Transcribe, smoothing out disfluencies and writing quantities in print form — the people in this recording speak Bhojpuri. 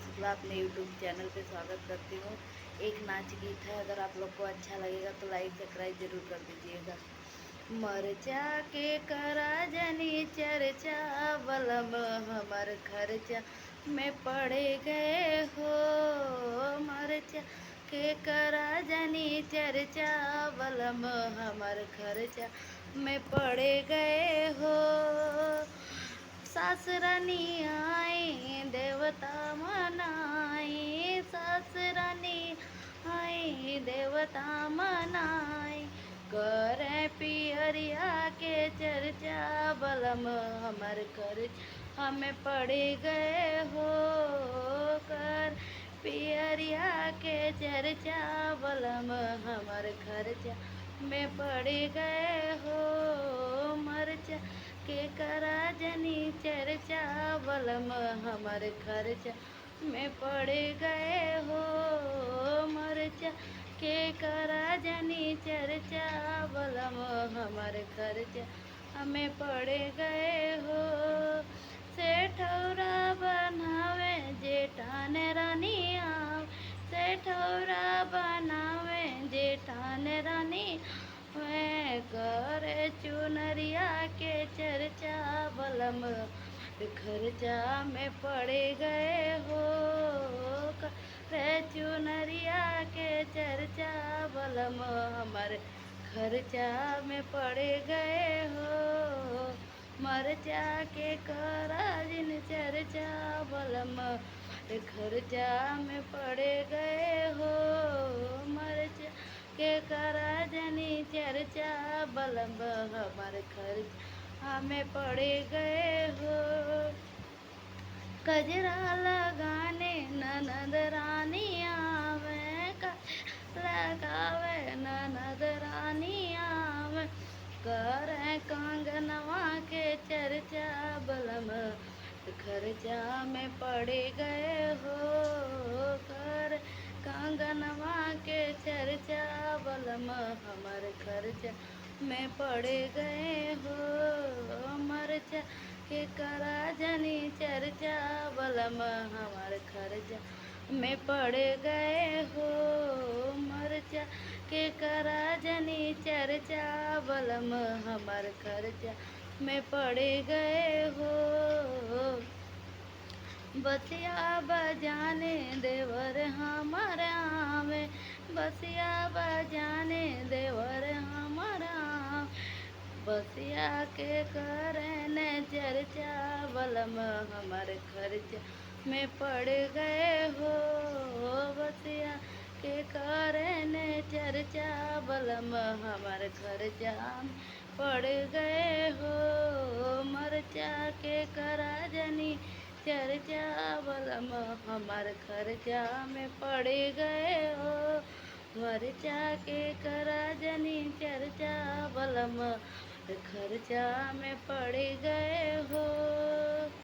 शुक्ला अपने यूट्यूब चैनल पे स्वागत करती हूँ। एक नाच गीत है, अगर आप लोग को अच्छा लगेगा तो लाइक सब्सक्राइब जरूर कर दीजिएगा। मरचा के करा जनी चर्चा, बलम हमर खर्चा में पड़े गए हो। मरचा के करा जनी चर्चा, बलम हमर खर्चा में पड़े गए हो। सासरानी आई देवता मनाई, सासरानी आई देवता मनाई। करे पियरिया के चर्चा, बलम हमर खर्च हमें पड़े गए हो। कर पियरिया के चर्चा, बलम हमर खर्चा में पड़े गए हो। मरचा के करा जनी चर्चा, बलम हमर खर्चा में पड़े गए हो। मरचा के करा जनी चर्चा, बलम हमर खर्चा हमें पड़े गए हो। सेठौरा बनावे जेठान रानी आव, सेठौरा बनावे जेठान रानी मैं करे चुनरिया के चर्चा, बलम खर्चा में पड़े गए हो। करे चुनरिया के चर्चा, बलम हमारे खर्चा में पड़े गए हो। मरचा के करा जिन चर्चा, बलम खर्चा में पड़े गए हो। मरचा के करा जनी चर्चा, बलम हमारे खर्च हमें पड़े गए हो। कजरा लगाने ननद रानी आवे, कजरा लगावे ननद रानी आवे। करे कंगनवा के चर्चा, बलम खर्चा में पड़े गए हो। कर कंगनवा के चर्चा, बलम हमर खर्चा में पड़े गए हो। मरचा के करा जनी चर्चा, बलम हमार खर्चा में पड़े गए हो। मरचा के करा जनी चर्चा, बलम हमार खर्चा में पड़े गए हो। बसिया बजाने देवर हमर आवे, बसिया बजाने देवर हमर आवे। बसिया के करन चर्चा, बलम हमर खर्चा में पड़ गए हो। बसिया के करन चर्चा, बलम हमर खर्चा में पड़ गए हो। मरचा के करा जनी चर्चा, बलम हमार खर्चा में पड़ गए हो। मरचा के करा जनी चर्चा, बलम खर्चा में पड़ गए हो।